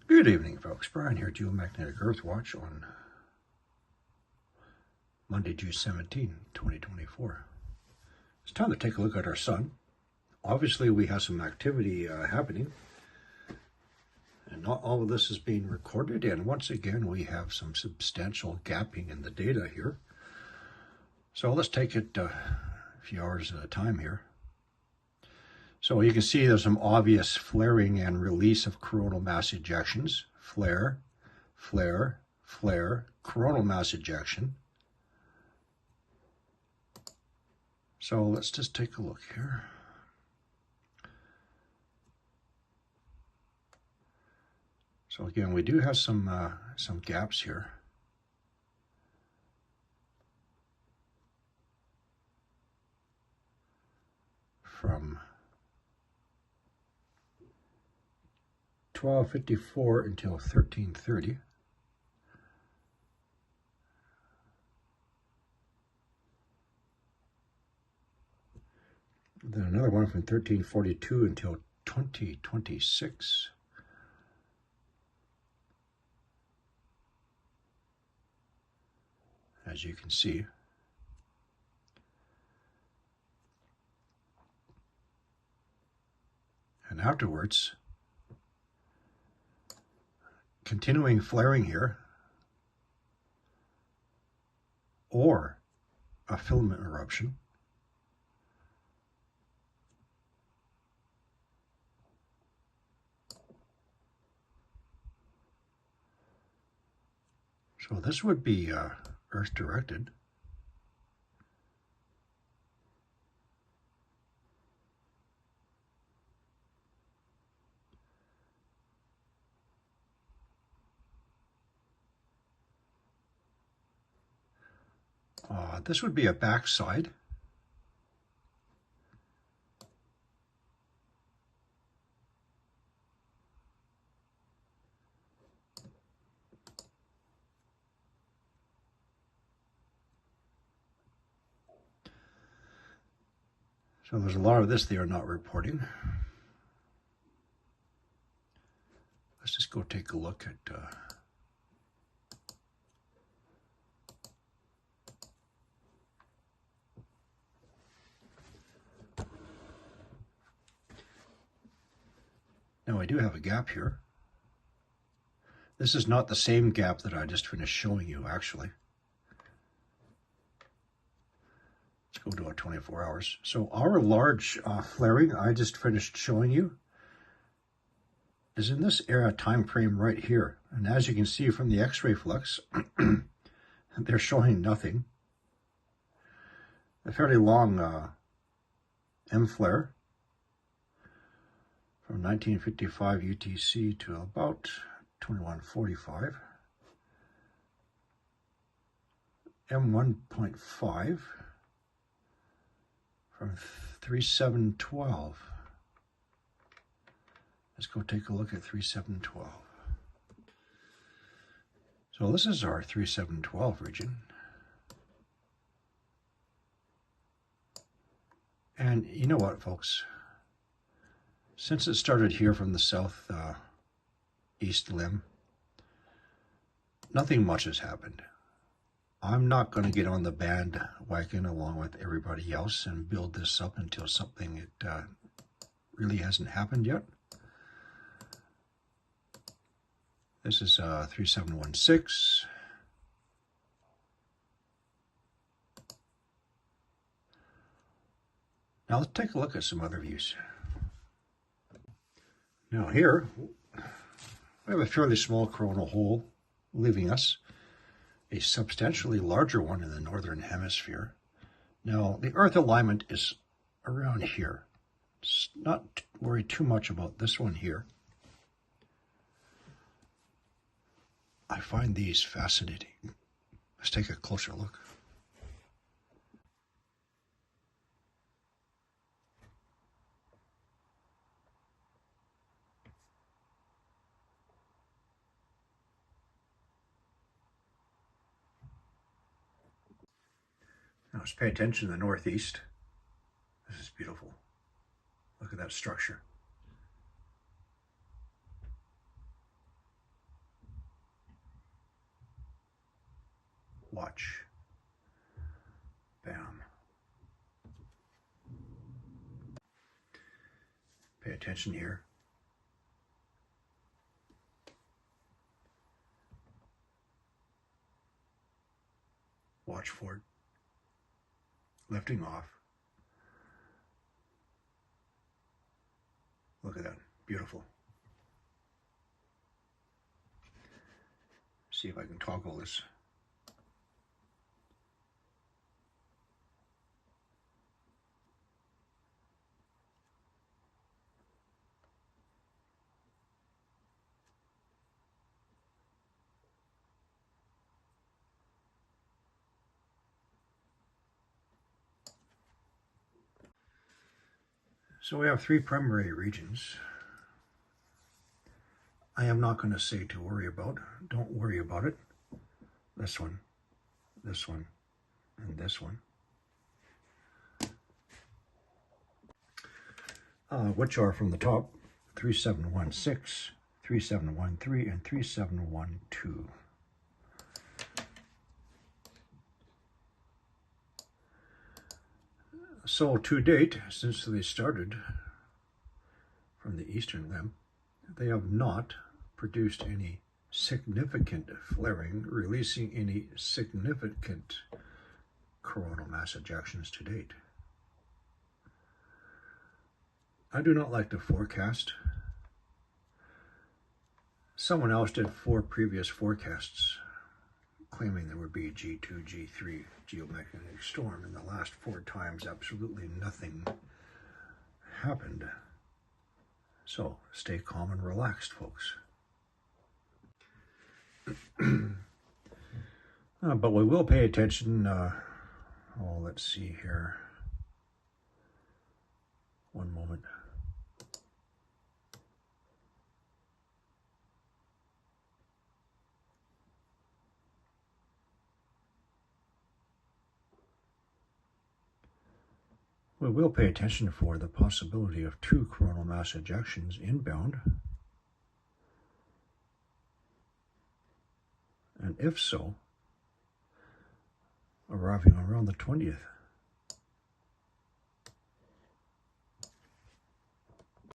Good evening, folks. Brian here, Geomagnetic Earth Watch on Monday, June 17, 2024. It's time to take a look at our sun. Obviously, we have some activity happening, and not all of this is being recorded. And once again, we have some substantial gapping in the data here. So let's take it a few hours at a time here. So you can see there's some obvious flaring and release of coronal mass ejections. Flare, flare, flare, coronal mass ejection. So let's just take a look here. So again, we do have some gaps here. From 12:54 until 13:30. Then another one from 13:42 until 20:26. As you can see. And afterwards, continuing flaring here, or a filament eruption. So this would be Earth directed. This would be a backside. So there's a lot of this they are not reporting. Let's just go take a look at Now I do have a gap here. This is not the same gap that I just finished showing you, actually. Let's go to our 24 hours. So our large flaring I just finished showing you is in this era time frame right here. And as you can see from the X-ray flux, they're showing nothing. A fairly long M flare from 1955 UTC to about 2145. M1.5 from 3712. Let's go take a look at 3712. So this is our 3712 region. And you know what, folks? Since it started here from the south east limb, nothing much has happened. I'm not going to get on the bandwagon along with everybody else and build this up until something that really hasn't happened yet. This is 3716. Now let's take a look at some other views. Now here, we have a fairly small coronal hole leaving us a substantially larger one in the northern hemisphere. Now, the Earth alignment is around here. Let's not worry too much about this one here. I find these fascinating. Let's take a closer look. Now let's pay attention to the northeast. This is beautiful. Look at that structure. Watch. Bam. Pay attention here. Watch for it. Lifting off. Look at that. Beautiful. See if I can toggle this. So we have three primary regions. I am not going to say to worry about. Don't worry about it. This one, and this one. Which are from the top, 3716, 3713, and 3712. So to date, since they started from the eastern limb, they have not produced any significant flaring, releasing any significant coronal mass ejections to date. I do not like to forecast. Someone else did 4 previous forecasts claiming there would be a G2, G3 geomagnetic storm, and the last 4 times absolutely nothing happened. So stay calm and relaxed, folks. But we will pay attention. Let's see here. One moment. We will pay attention for the possibility of 2 coronal mass ejections inbound. And if so, arriving around the 20th.